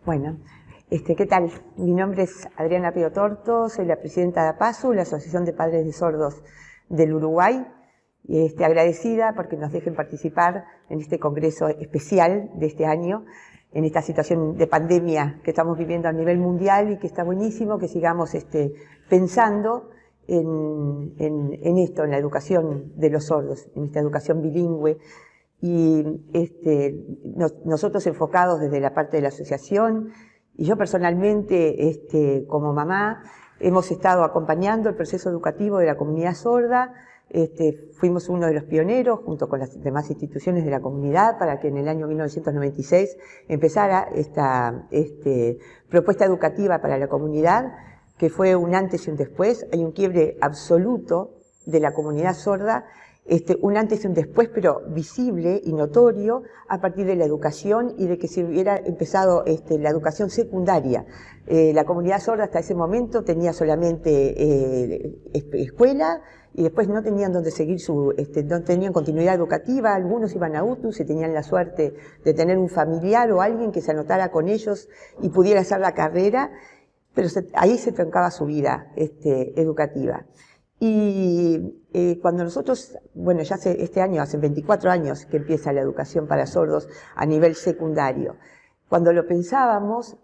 Bueno, ¿qué tal? Mi nombre es Adriana Río Torto, soy la presidenta de APASU, la Asociación de Padres de Sordos del Uruguay, y agradecida porque nos dejen participar en este congreso especial de este año, en esta situación de pandemia que estamos viviendo a nivel mundial y que está buenísimo que sigamos pensando en esto, en la educación de los sordos, en esta educación bilingüe. Y nosotros enfocados desde la parte de la asociación, y yo personalmente como mamá hemos estado acompañando el proceso educativo de la comunidad sorda. Fuimos uno de los pioneros junto con las demás instituciones de la comunidad para que en el año 1996 empezara esta propuesta educativa para la comunidad, que fue un antes y un después. Hay un quiebre absoluto de la comunidad sorda, un antes y un después, pero visible y notorio a partir de la educación y de que se hubiera empezado la educación secundaria. La comunidad sorda hasta ese momento tenía solamente escuela y después no tenían donde seguir no tenían continuidad educativa. Algunos iban a UTU si tenían la suerte de tener un familiar o alguien que se anotara con ellos y pudiera hacer la carrera, pero ahí se trancaba su vida educativa. Y cuando nosotros, bueno, ya hace 24 años que empieza la educación para sordos a nivel secundario. Cuando lo pensábamos,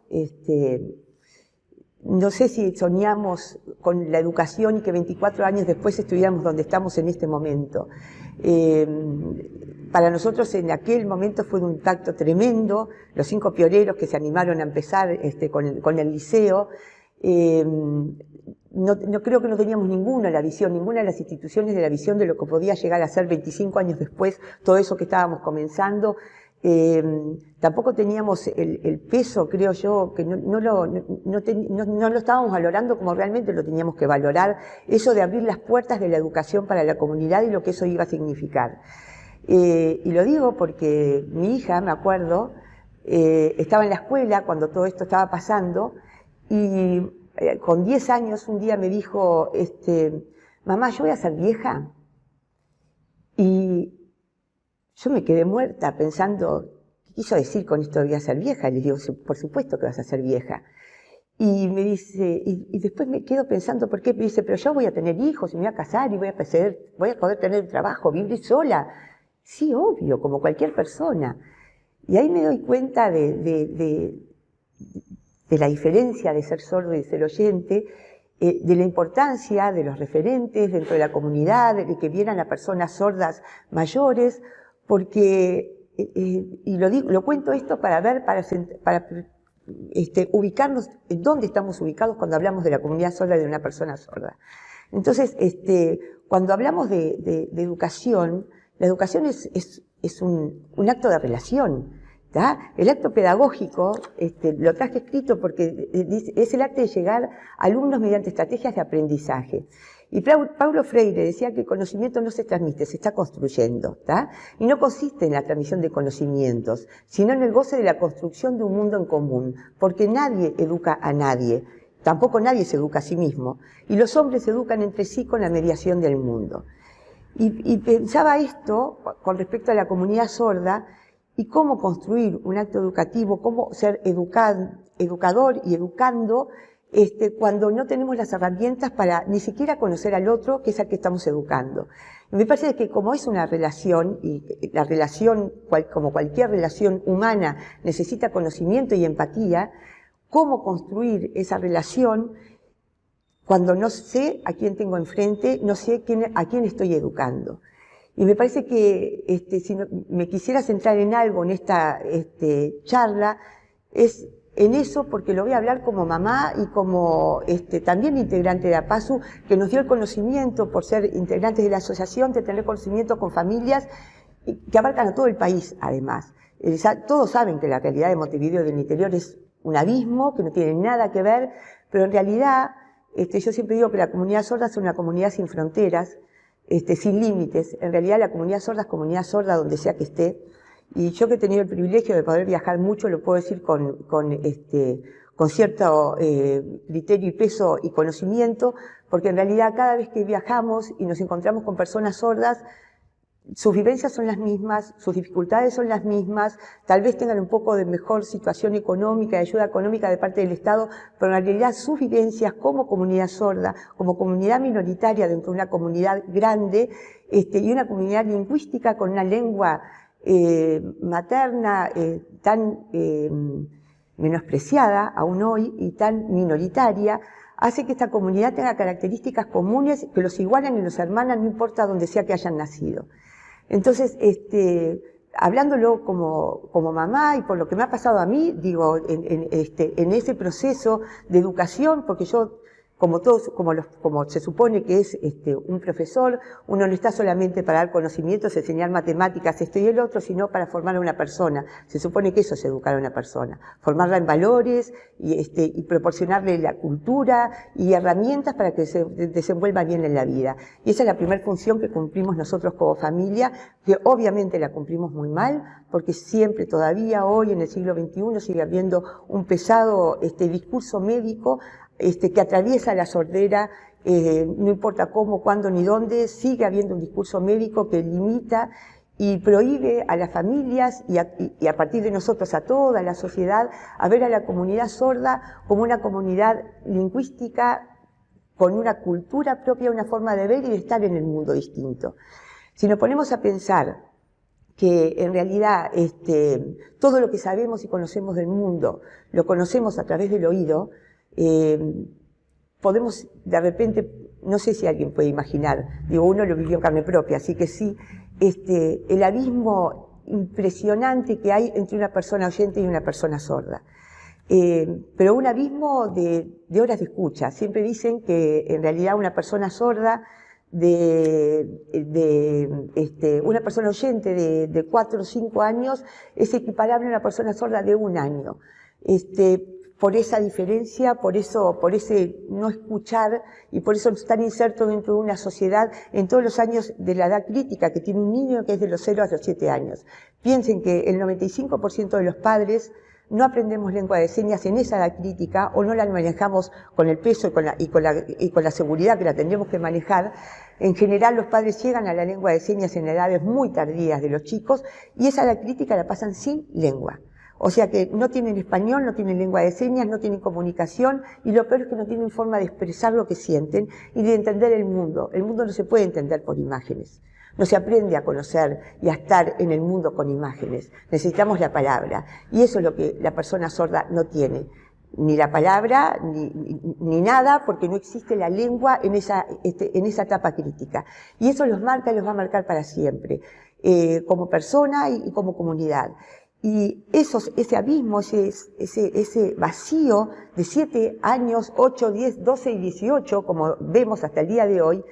no sé si soñamos con la educación y que 24 años después estuviéramos donde estamos en este momento. Para nosotros en aquel momento fue un impacto tremendo, los 5 pioneros que se animaron a empezar con el liceo. No creo que no teníamos ninguna de las instituciones de la visión de lo que podía llegar a ser 25 años después, todo eso que estábamos comenzando. Tampoco teníamos el peso, creo yo, que no lo estábamos valorando como realmente lo teníamos que valorar, eso de abrir las puertas de la educación para la comunidad y lo que eso iba a significar. Y lo digo porque mi hija, me acuerdo, estaba en la escuela cuando todo esto estaba pasando y con 10 años un día me dijo, mamá, yo voy a ser vieja. Y yo me quedé muerta pensando, ¿qué quiso decir con esto de voy a ser vieja? Y le digo, por supuesto que vas a ser vieja. Y me dice, y después me quedo pensando, ¿por qué? Me dice, pero yo voy a tener hijos y me voy a casar y voy a poder tener un trabajo, vivir sola. Sí, obvio, como cualquier persona. Y ahí me doy cuenta de la diferencia de ser sordo y de ser oyente, de la importancia de los referentes dentro de la comunidad, de que vieran a personas sordas mayores, porque, y lo cuento esto para ubicarnos en dónde estamos ubicados cuando hablamos de la comunidad sorda y de una persona sorda. Entonces, cuando hablamos de educación, la educación es un acto de relación. ¿Tá? El acto pedagógico, lo traje escrito porque es el acto de llegar a alumnos mediante estrategias de aprendizaje. Y Paulo Freire decía que el conocimiento no se transmite, se está construyendo, ¿tá? Y no consiste en la transmisión de conocimientos, sino en el goce de la construcción de un mundo en común, porque nadie educa a nadie, tampoco nadie se educa a sí mismo, y los hombres se educan entre sí con la mediación del mundo. Y pensaba esto con respecto a la comunidad sorda, y cómo construir un acto educativo, cómo ser educador y educando, cuando no tenemos las herramientas para ni siquiera conocer al otro, que es al que estamos educando. Y me parece que como es una relación, y la relación, como cualquier relación humana, necesita conocimiento y empatía, cómo construir esa relación cuando no sé a quién tengo enfrente, no sé a quién estoy educando. Y me parece que si me quisiera centrar en algo en esta charla, es en eso, porque lo voy a hablar como mamá y como también integrante de APASU, que nos dio el conocimiento, por ser integrantes de la asociación, de tener conocimiento con familias que abarcan a todo el país, además. Todos saben que la realidad de Montevideo y del interior es un abismo, que no tiene nada que ver, pero en realidad, yo siempre digo que la comunidad sorda es una comunidad sin fronteras, sin límites. En realidad la comunidad sorda es comunidad sorda donde sea que esté. Y yo que he tenido el privilegio de poder viajar mucho, lo puedo decir con cierto criterio y peso y conocimiento, porque en realidad cada vez que viajamos y nos encontramos con personas sordas, sus vivencias son las mismas, sus dificultades son las mismas, tal vez tengan un poco de mejor situación económica, de ayuda económica de parte del Estado, pero en realidad sus vivencias como comunidad sorda, como comunidad minoritaria dentro de una comunidad grande, y una comunidad lingüística con una lengua materna tan menospreciada aún hoy y tan minoritaria, hace que esta comunidad tenga características comunes que los igualan y los hermanan, no importa donde sea que hayan nacido. Entonces, hablándolo como mamá y por lo que me ha pasado a mí, digo, en ese proceso de educación, porque yo, como todos, como se supone que es un profesor, uno no está solamente para dar conocimientos, enseñar matemáticas, esto y el otro, sino para formar a una persona. Se supone que eso es educar a una persona, formarla en valores y proporcionarle la cultura y herramientas para que se desenvuelva bien en la vida. Y esa es la primera función que cumplimos nosotros como familia, que obviamente la cumplimos muy mal, porque siempre todavía hoy en el siglo XXI sigue habiendo un pesado discurso médico que atraviesa la sordera, no importa cómo, cuándo ni dónde, sigue habiendo un discurso médico que limita y prohíbe a las familias y a partir de nosotros a toda la sociedad a ver a la comunidad sorda como una comunidad lingüística con una cultura propia, una forma de ver y de estar en el mundo distinto. Si nos ponemos a pensar que en realidad todo lo que sabemos y conocemos del mundo lo conocemos a través del oído, podemos de repente, no sé si alguien puede imaginar, digo, uno lo vivió en carne propia, así que sí, el abismo impresionante que hay entre una persona oyente y una persona sorda. Pero un abismo de horas de escucha. Siempre dicen que en realidad una persona sorda una persona oyente de 4 o 5 años es equiparable a una persona sorda de 1 año. Por esa diferencia, por ese no escuchar y por eso estar inserto dentro de una sociedad en todos los años de la edad crítica que tiene un niño, que es de los 0 a los 7 años. Piensen que el 95% de los padres no aprendemos lengua de señas en esa edad crítica o no la manejamos con el peso y con la seguridad que la tendremos que manejar. En general los padres llegan a la lengua de señas en edades muy tardías de los chicos y esa edad crítica la pasan sin lengua. O sea que no tienen español, no tienen lengua de señas, no tienen comunicación y lo peor es que no tienen forma de expresar lo que sienten y de entender el mundo. El mundo no se puede entender por imágenes. No se aprende a conocer y a estar en el mundo con imágenes. Necesitamos la palabra. Y eso es lo que la persona sorda no tiene. Ni la palabra, ni nada, porque no existe la lengua en esa etapa crítica. Y eso los marca y los va a marcar para siempre, como persona y como comunidad. Y ese abismo, ese vacío de 7 años, 8, 10, 12 y 18, como vemos hasta el día de hoy,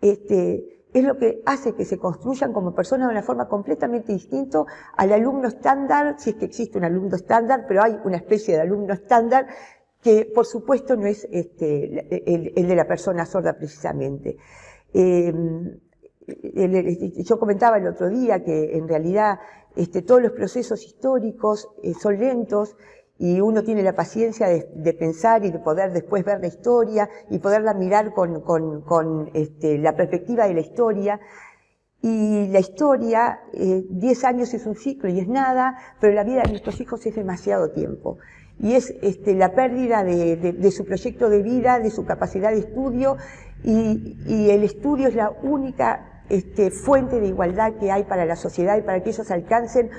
es lo que hace que se construyan como personas de una forma completamente distinta al alumno estándar, si es que existe un alumno estándar, pero hay una especie de alumno estándar que por supuesto no es el de la persona sorda precisamente. Yo comentaba el otro día que en realidad todos los procesos históricos son lentos y uno tiene la paciencia de pensar y de poder después ver la historia y poderla mirar con la perspectiva de la historia. Y la historia, 10 años es un ciclo y es nada, pero la vida de nuestros hijos es demasiado tiempo. Y es la pérdida de su proyecto de vida, de su capacidad de estudio, y el estudio es la única fuente de igualdad que hay para la sociedad y para que ellos alcancen,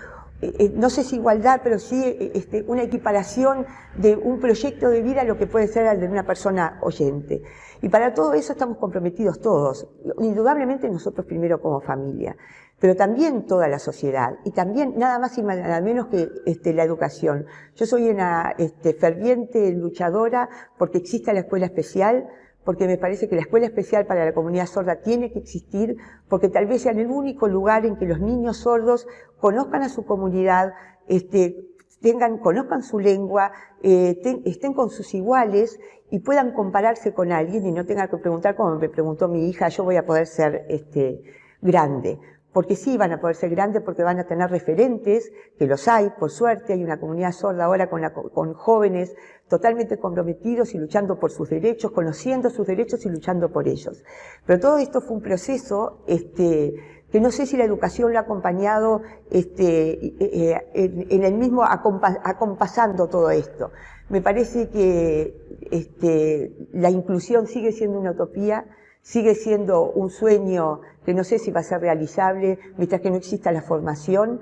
no sé si igualdad, pero sí una equiparación de un proyecto de vida a lo que puede ser el de una persona oyente. Y para todo eso estamos comprometidos todos, indudablemente nosotros primero como familia, pero también toda la sociedad, y también nada más y nada menos que la educación. Yo soy una ferviente luchadora porque exista la escuela especial, porque me parece que la escuela especial para la comunidad sorda tiene que existir, porque tal vez sea el único lugar en que los niños sordos conozcan a su comunidad, conozcan su lengua, estén con sus iguales y puedan compararse con alguien y no tengan que preguntar, como me preguntó mi hija, yo voy a poder ser grande. Porque sí van a poder ser grandes, porque van a tener referentes, que los hay, por suerte, hay una comunidad sorda ahora con jóvenes totalmente comprometidos y luchando por sus derechos, conociendo sus derechos y luchando por ellos. Pero todo esto fue un proceso que no sé si la educación lo ha acompañado en el mismo acompasando todo esto. Me parece que la inclusión sigue siendo una utopía, sigue siendo un sueño que no sé si va a ser realizable mientras que no exista la formación.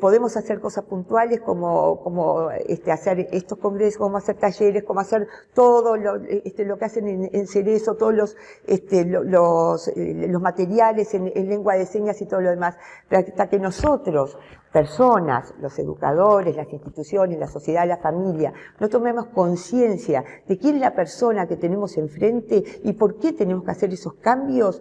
Podemos hacer cosas puntuales como hacer estos congresos, como hacer talleres, como hacer todo lo que hacen en Cerezo, todos los materiales en lengua de señas y todo lo demás. Pero hasta que nosotros, personas, los educadores, las instituciones, la sociedad, la familia, no tomemos conciencia de quién es la persona que tenemos enfrente y por qué tenemos que hacer esos cambios,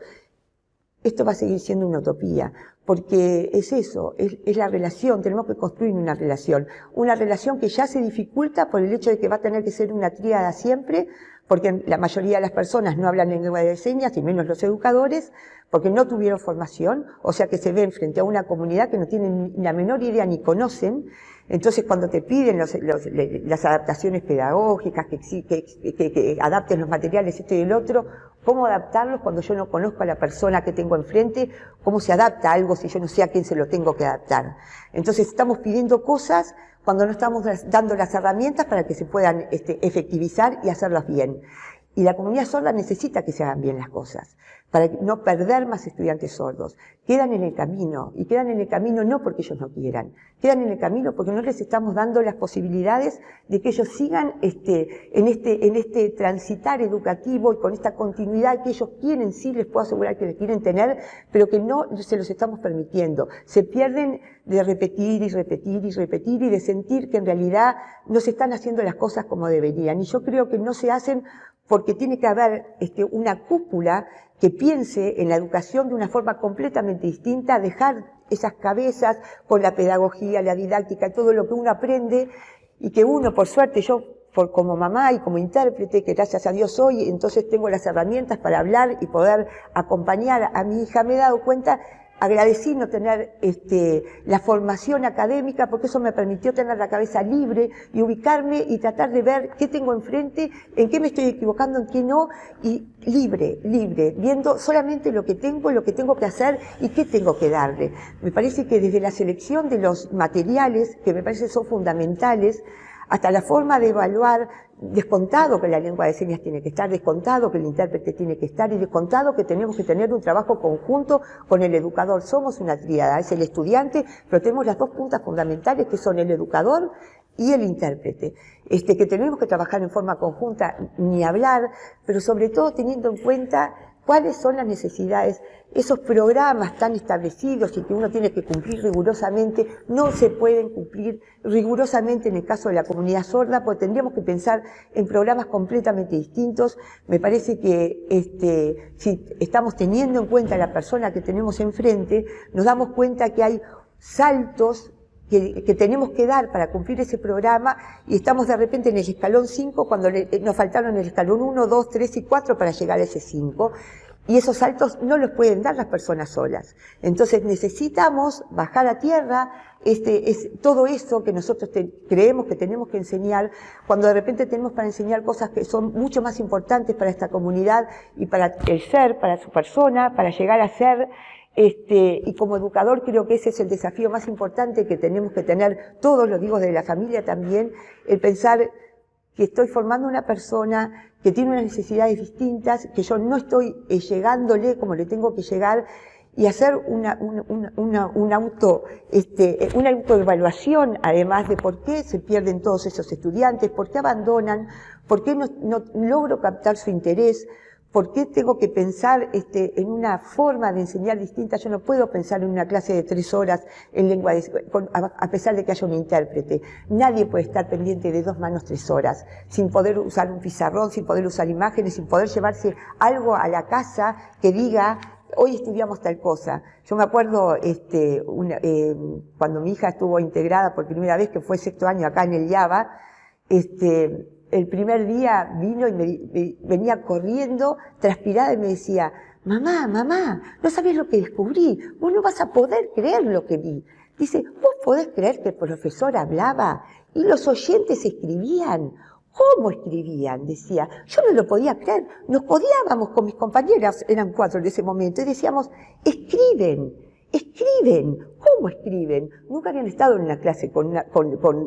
esto va a seguir siendo una utopía, porque es eso, es la relación, tenemos que construir una relación que ya se dificulta por el hecho de que va a tener que ser una tríada siempre, porque la mayoría de las personas no hablan en lengua de señas, y menos los educadores, porque no tuvieron formación, o sea que se ven frente a una comunidad que no tienen ni la menor idea ni conocen. Entonces, cuando te piden las adaptaciones pedagógicas, que adapten los materiales, esto y el otro, ¿cómo adaptarlos cuando yo no conozco a la persona que tengo enfrente? ¿Cómo se adapta algo si yo no sé a quién se lo tengo que adaptar? Entonces, estamos pidiendo cosas cuando no estamos dando las herramientas para que se puedan efectivizar y hacerlas bien. Y la comunidad sorda necesita que se hagan bien las cosas, para no perder más estudiantes sordos. Quedan en el camino, y quedan en el camino no porque ellos no quieran, quedan en el camino porque no les estamos dando las posibilidades de que ellos sigan en este transitar educativo y con esta continuidad que ellos quieren, sí les puedo asegurar que les quieren tener, pero que no se los estamos permitiendo. Se pierden de repetir y repetir y repetir y de sentir que en realidad no se están haciendo las cosas como deberían. Y yo creo que no se hacen porque tiene que haber una cúpula que piense en la educación de una forma completamente distinta, dejar esas cabezas con la pedagogía, la didáctica, todo lo que uno aprende, y que uno, por suerte, yo como mamá y como intérprete, que gracias a Dios soy, entonces tengo las herramientas para hablar y poder acompañar a mi hija, me he dado cuenta. Agradecí no tener la formación académica, porque eso me permitió tener la cabeza libre y ubicarme y tratar de ver qué tengo enfrente, en qué me estoy equivocando, en qué no, y libre, viendo solamente lo que tengo que hacer y qué tengo que darle. Me parece que desde la selección de los materiales, que me parece que son fundamentales, hasta la forma de evaluar, descontado que la lengua de señas tiene que estar, descontado que el intérprete tiene que estar y descontado que tenemos que tener un trabajo conjunto con el educador. Somos una tríada, es el estudiante, pero tenemos las dos puntas fundamentales que son el educador y el intérprete. Que tenemos que trabajar en forma conjunta, ni hablar, pero sobre todo teniendo en cuenta cuáles son las necesidades. Esos programas tan establecidos y que uno tiene que cumplir rigurosamente, no se pueden cumplir rigurosamente en el caso de la comunidad sorda, porque tendríamos que pensar en programas completamente distintos. Me parece que si estamos teniendo en cuenta a la persona que tenemos enfrente, nos damos cuenta que hay saltos que tenemos que dar para cumplir ese programa, y estamos de repente en el escalón 5 cuando nos faltaron el escalón 1, 2, 3 y 4 para llegar a ese 5. Y esos saltos no los pueden dar las personas solas. Entonces necesitamos bajar a tierra todo eso que nosotros creemos que tenemos que enseñar, cuando de repente tenemos para enseñar cosas que son mucho más importantes para esta comunidad y para el ser, para su persona, para llegar a ser. Y como educador creo que ese es el desafío más importante que tenemos que tener todos, lo digo de la familia también, el pensar que estoy formando una persona que tiene unas necesidades distintas, que yo no estoy llegándole como le tengo que llegar, y hacer una autoevaluación, además de por qué se pierden todos esos estudiantes, por qué abandonan, por qué no logro captar su interés, por qué tengo que pensar en una forma de enseñar distinta. Yo no puedo pensar en una clase de 3 horas en lengua a pesar de que haya un intérprete. Nadie puede estar pendiente de 2 manos 3 horas, sin poder usar un pizarrón, sin poder usar imágenes, sin poder llevarse algo a la casa que diga: hoy estudiamos tal cosa. Yo me acuerdo cuando mi hija estuvo integrada por primera vez, que fue 6º año acá en el IABA, el primer día vino y venía corriendo, transpirada, y me decía: mamá, ¿no sabés lo que descubrí? Vos no vas a poder creer lo que vi. Dice: ¿vos podés creer que el profesor hablaba y los oyentes escribían? ¿Cómo escribían? Decía. Yo no lo podía creer. Nos codiábamos con mis compañeras, eran 4 en ese momento, y decíamos, escriben. ¿Cómo escriben? Nunca habían estado en una clase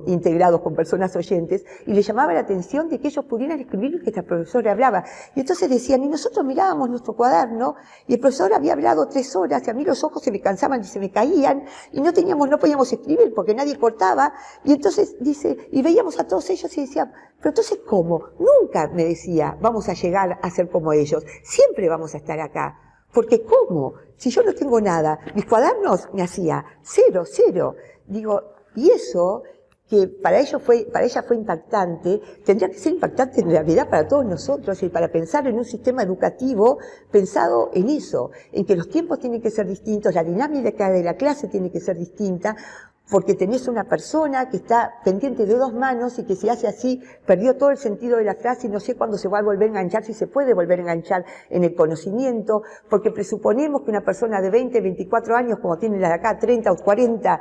integrados con personas oyentes y les llamaba la atención de que ellos pudieran escribir lo que esta profesora hablaba. Y entonces decían, y nosotros mirábamos nuestro cuaderno y el profesor había hablado 3 horas y a mí los ojos se me cansaban y se me caían y no podíamos escribir porque nadie cortaba. Y entonces dice, y veíamos a todos ellos y decía, pero entonces ¿cómo? Nunca me decía, vamos a llegar a ser como ellos. Siempre vamos a estar acá. Porque ¿cómo? Si yo no tengo nada, mis cuadernos me hacía 0. Digo, y eso, que para ella fue impactante, tendría que ser impactante en realidad para todos nosotros y para pensar en un sistema educativo pensado en eso, en que los tiempos tienen que ser distintos, la dinámica de la clase tiene que ser distinta, porque tenés una persona que está pendiente de 2 manos y que si hace así, perdió todo el sentido de la frase y no sé cuándo se va a volver a enganchar, si se puede volver a enganchar en el conocimiento, porque presuponemos que una persona de 20, 24 años, como tiene la de acá, 30 o 40,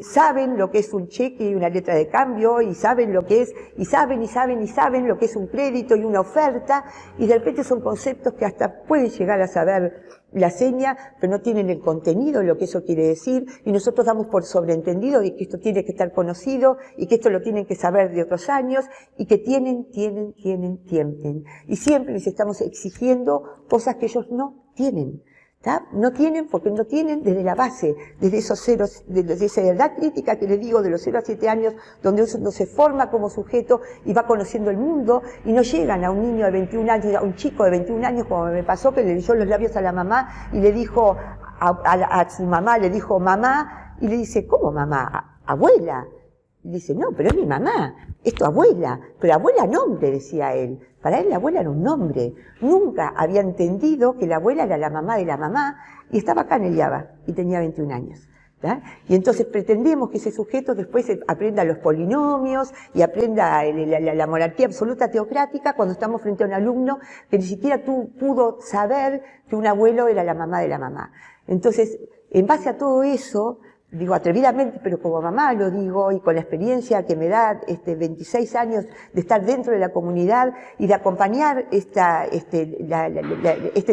saben lo que es un cheque y una letra de cambio, y saben lo que es, y saben lo que es un crédito y una oferta, y de repente son conceptos que hasta pueden llegar a saber la seña, pero no tienen el contenido de lo que eso quiere decir, y nosotros damos por sobreentendido de que esto tiene que estar conocido, y que esto lo tienen que saber de otros años, y que tienen. Y siempre les estamos exigiendo cosas que ellos no tienen. ¿Tá? No tienen porque no tienen desde la base, desde esos ceros, desde esa edad crítica que les digo, de los 0 a 7 años, donde uno se forma como sujeto y va conociendo el mundo, y no llegan a un niño de 21 años, a un chico de 21 años, como me pasó, que le leyó los labios a la mamá y le dijo, a su mamá, le dijo mamá, y le dice, ¿cómo mamá? Abuela. Y dice, no, pero es mi mamá, es tu abuela, pero abuela nombre, decía él. Para él la abuela era un nombre. Nunca había entendido que la abuela era la mamá de la mamá y estaba acá en el IABA y tenía 21 años. ¿tá? Y entonces pretendemos que ese sujeto después aprenda los polinomios y aprenda la monarquía absoluta teocrática cuando estamos frente a un alumno que ni siquiera pudo saber que un abuelo era la mamá de la mamá. Entonces, en base a todo eso, digo atrevidamente, pero como mamá lo digo, y con la experiencia que me da 26 años de estar dentro de la comunidad y de acompañar este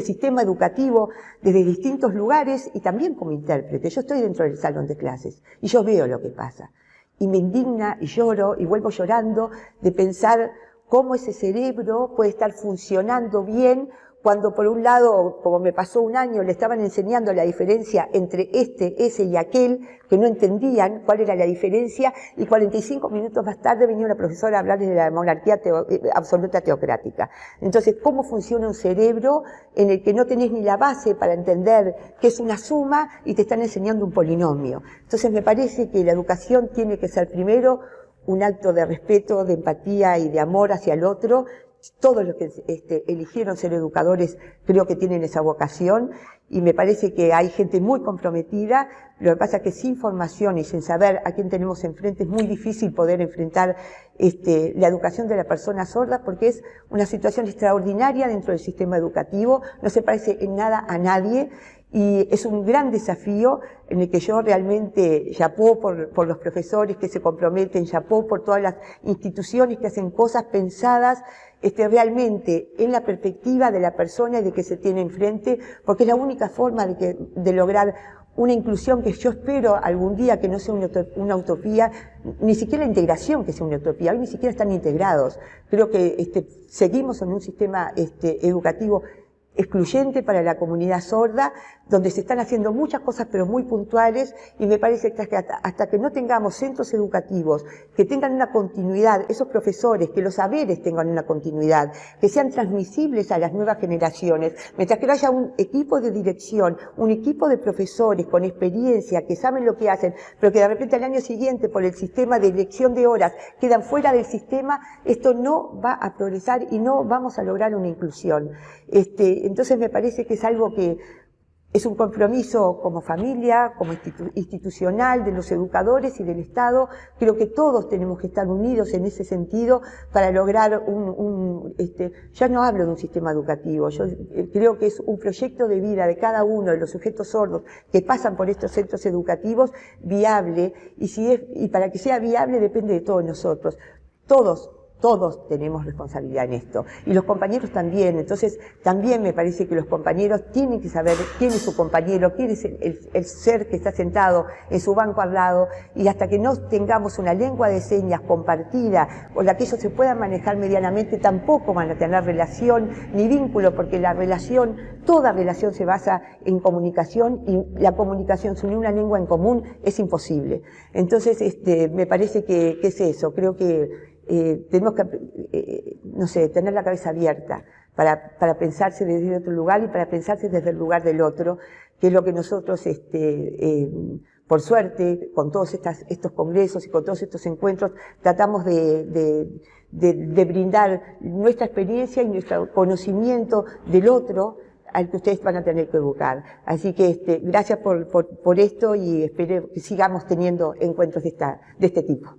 sistema educativo desde distintos lugares y también como intérprete. Yo estoy dentro del salón de clases y yo veo lo que pasa. Y me indigna y lloro y vuelvo llorando de pensar cómo ese cerebro puede estar funcionando bien cuando por un lado, como me pasó un año, le estaban enseñando la diferencia entre ese y aquel, que no entendían cuál era la diferencia, y 45 minutos más tarde venía una profesora a hablarles de la monarquía absoluta teocrática. Entonces, ¿cómo funciona un cerebro en el que no tenés ni la base para entender qué es una suma y te están enseñando un polinomio? Entonces, me parece que la educación tiene que ser primero un acto de respeto, de empatía y de amor hacia el otro. Todos los que eligieron ser educadores creo que tienen esa vocación y me parece que hay gente muy comprometida. Lo que pasa es que sin formación y sin saber a quién tenemos enfrente es muy difícil poder enfrentar la educación de la persona sorda, porque es una situación extraordinaria dentro del sistema educativo, no se parece en nada a nadie. Y es un gran desafío en el que yo realmente chapó por los profesores que se comprometen, chapó por todas las instituciones que hacen cosas pensadas realmente en la perspectiva de la persona y de que se tiene enfrente, porque es la única forma de lograr una inclusión que yo espero algún día que no sea una utopía, ni siquiera la integración que sea una utopía. Hoy ni siquiera están integrados. Creo que seguimos en un sistema educativo excluyente para la comunidad sorda, donde se están haciendo muchas cosas pero muy puntuales, y me parece que hasta que no tengamos centros educativos que tengan una continuidad, esos profesores, que los saberes tengan una continuidad, que sean transmisibles a las nuevas generaciones, mientras que no haya un equipo de dirección, un equipo de profesores con experiencia, que saben lo que hacen, pero que de repente al año siguiente por el sistema de elección de horas quedan fuera del sistema, esto no va a progresar y no vamos a lograr una inclusión. Entonces me parece que es algo que es un compromiso como familia, como institucional, de los educadores y del Estado. Creo que todos tenemos que estar unidos en ese sentido para lograr ya no hablo de un sistema educativo, yo creo que es un proyecto de vida de cada uno de los sujetos sordos que pasan por estos centros educativos viable, y para que sea viable depende de todos nosotros. Todos todos tenemos responsabilidad en esto. Y los compañeros también. Entonces, también me parece que los compañeros tienen que saber quién es su compañero, quién es el ser que está sentado en su banco al lado. Y hasta que no tengamos una lengua de señas compartida, con la que ellos se puedan manejar medianamente, tampoco van a tener relación ni vínculo, porque la relación, toda relación se basa en comunicación, y la comunicación sin una lengua en común es imposible. Entonces, me parece que es eso. Creo que tenemos que, no sé, tener la cabeza abierta para pensarse desde otro lugar y para pensarse desde el lugar del otro, que es lo que nosotros, por suerte, con todos estos congresos y con todos estos encuentros, tratamos de brindar nuestra experiencia y nuestro conocimiento del otro, al que ustedes van a tener que educar. Así que gracias por esto, y espero que sigamos teniendo encuentros de este tipo.